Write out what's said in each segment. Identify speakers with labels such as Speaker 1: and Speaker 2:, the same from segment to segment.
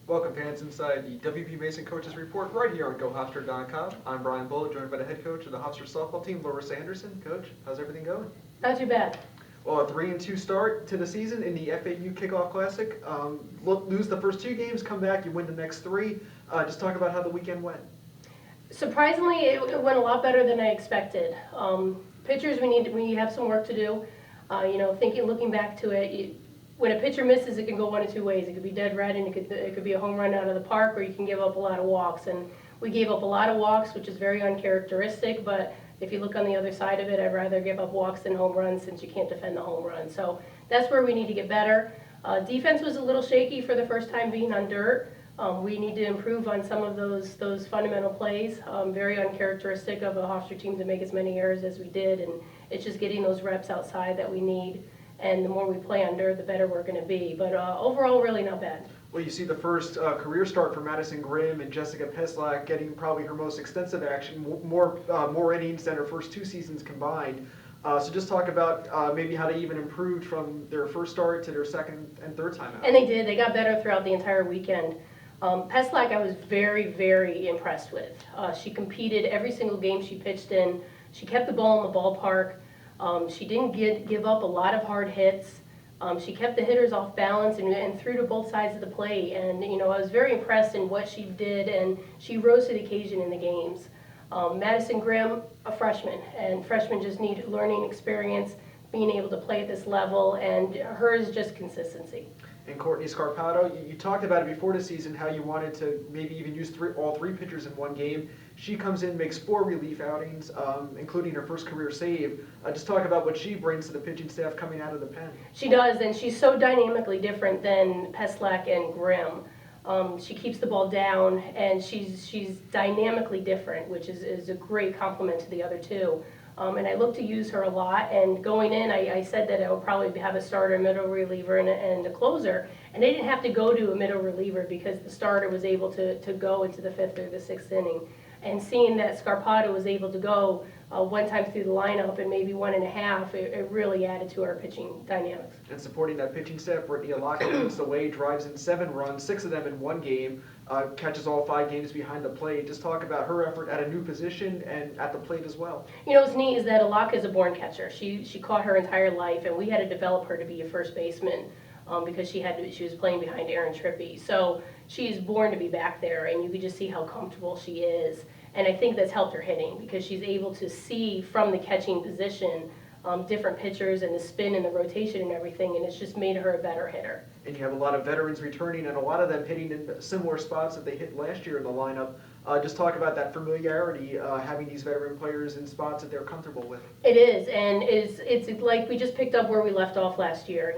Speaker 1: Welcome fans inside the WP Mason Coaches Report right here on GoHofstra.com. I'm Brian Bull, joined by the head coach of the Hofstra softball team, Larissa. Coach, how's everything going?
Speaker 2: Not too bad.
Speaker 1: Well, a 3-2 start to the season in the FAU Kickoff Classic. Lose the first two games, come back, you win the next three. Just talk about how the weekend went.
Speaker 2: Surprisingly, it went a lot better than I expected. Pitchers, we have some work to do. Looking back to it, when a pitcher misses, it can go one of two ways. It could be dead red, and it could be a home run out of the park, or you can give up a lot of walks. And we gave up a lot of walks, which is very uncharacteristic. But if you look on the other side of it, I'd rather give up walks than home runs, since you can't defend the home run. So that's where we need to get better. Defense was a little shaky for the first time being on dirt. We need to improve on some of those fundamental plays. Very uncharacteristic of a Hofstra team to make as many errors as we did, and it's just getting those reps outside that we need. And the more we play under, the better we're going to be. But overall, really not bad.
Speaker 1: Well, you see the first career start for Madison Grimm and Jessica Peslak getting probably her most extensive action, more innings than her first two seasons combined. So just talk about maybe how they even improved from their first start to their second and third time out.
Speaker 2: And they did. They got better throughout the entire weekend. Peslak I was very, very impressed with. She competed every single game she pitched in. She kept the ball in the ballpark. She didn't give up a lot of hard hits. She kept the hitters off balance and threw to both sides of the plate. And, I was very impressed in what she did, and she rose to the occasion in the games. Madison Grimm, a freshman, and freshmen just need learning experience, being able to play at this level, and hers just consistency.
Speaker 1: And Courtney Scarpato, you talked about it before the season, how you wanted to maybe even use all three pitchers in one game. She comes in, makes 4 relief outings, including her first career save. Just talk about what she brings to the pitching staff coming out of the pen.
Speaker 2: She does, and she's so dynamically different than Peslak and Grimm. She keeps the ball down, and she's dynamically different, which is a great compliment to the other two. And I look to use her a lot. And going in, I said that I would probably have a starter, middle reliever, and a closer. And they didn't have to go to a middle reliever because the starter was able to go into the 5th or the 6th inning. And seeing that Scarpato was able to go one time through the lineup and maybe 1.5, it really added to our pitching dynamics.
Speaker 1: And supporting that pitching staff, Brittany Alaka leads the way, drives in 7 runs, 6 of them in one game, catches all 5 games behind the plate. Just talk about her effort at a new position and at the plate as well.
Speaker 2: What's neat is that Alaka is a born catcher. She caught her entire life, and we had to develop her to be a first baseman because she was playing behind Aaron Trippi. So she's born to be back there, and you could just see how comfortable she is. And I think that's helped her hitting because she's able to see from the catching position different pitchers and the spin and the rotation and everything, and it's just made her a better hitter.
Speaker 1: And you have a lot of veterans returning and a lot of them hitting in similar spots that they hit last year in the lineup. Just talk about that familiarity, having these veteran players in spots that they're comfortable with.
Speaker 2: It is, and it's like we just picked up where we left off last year.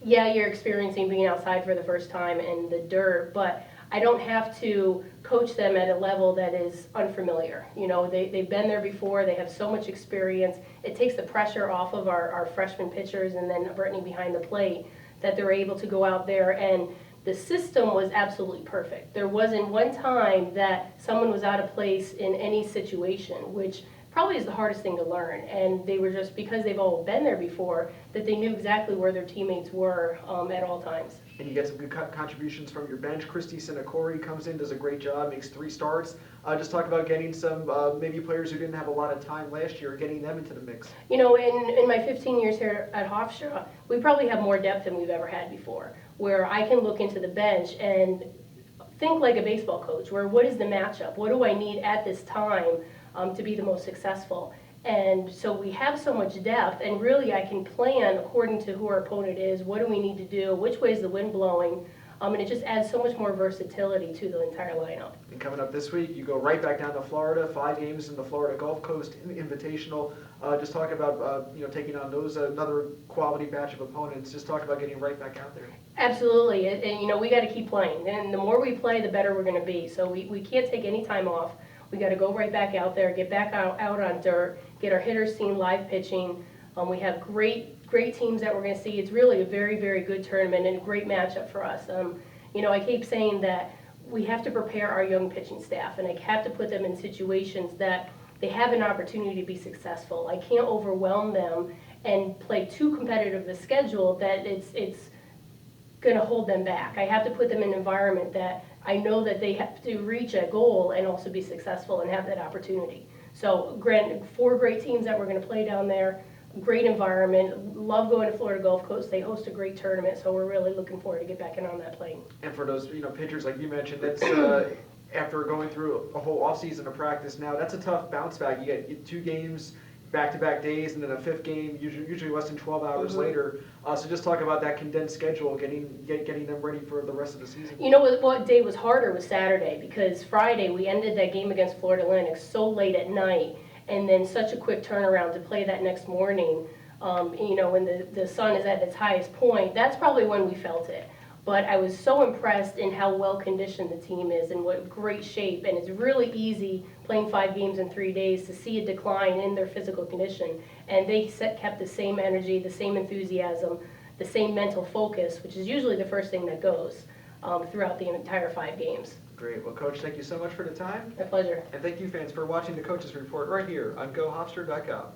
Speaker 2: Yeah, you're experiencing being outside for the first time in the dirt, but I don't have to coach them at a level that is unfamiliar. They've been there before. They have so much experience. It takes the pressure off of our freshman pitchers and then Brittany behind the plate that they're able to go out there, and the system was absolutely perfect. There wasn't one time that someone was out of place in any situation, which probably is the hardest thing to learn. And they were just, because they've all been there before, that they knew exactly where their teammates were at all times.
Speaker 1: And you get some good contributions from your bench. Christy Sinakori comes in, does a great job, makes 3 starts. Just talk about getting some maybe players who didn't have a lot of time last year, getting them into the mix.
Speaker 2: In my 15 years here at Hofstra, we probably have more depth than we've ever had before, where I can look into the bench and think like a baseball coach, where what is the matchup? What do I need at this time to be the most successful? And so we have so much depth, and really I can plan according to who our opponent is, what do we need to do, which way is the wind blowing, and it just adds so much more versatility to the entire lineup.
Speaker 1: And coming up this week, you go right back down to Florida, 5 games in the Florida Gulf Coast Invitational. Just talk about taking on those another quality batch of opponents. Just talk about getting right back out there.
Speaker 2: Absolutely, and we got to keep playing, and the more we play, the better we're going to be. So we can't take any time off. We got to go right back out there, get back out on dirt, get our hitters seen live pitching. We have great teams that we're going to see. It's really a very, very good tournament and a great matchup for us. I keep saying that we have to prepare our young pitching staff, and I have to put them in situations that they have an opportunity to be successful. I can't overwhelm them and play too competitive a schedule that it's going to hold them back. I have to put them in an environment that I know that they have to reach a goal and also be successful and have that opportunity. So, granted, 4 great teams that we're going to play down there, great environment, love going to Florida Gulf Coast. They host a great tournament, so we're really looking forward to get back in on that plane.
Speaker 1: And for those, pitchers like you mentioned, that's after going through a whole offseason of practice now, that's a tough bounce back. You get 2 games, back-to-back days, and then a 5th game, usually less than 12 hours later. So just talk about that condensed schedule, getting them ready for the rest of the season.
Speaker 2: You know what day was harder was Saturday, because Friday we ended that game against Florida Atlantic so late at night, and then such a quick turnaround to play that next morning. When the sun is at its highest point, that's probably when we felt it. But I was so impressed in how well conditioned the team is and what great shape. And it's really easy playing 5 games in 3 days to see a decline in their physical condition. And they kept the same energy, the same enthusiasm, the same mental focus, which is usually the first thing that goes throughout the entire 5 games.
Speaker 1: Great. Well, Coach, thank you so much for the time.
Speaker 2: My pleasure.
Speaker 1: And thank you, fans, for watching the Coaches Report right here on GoHofstra.com.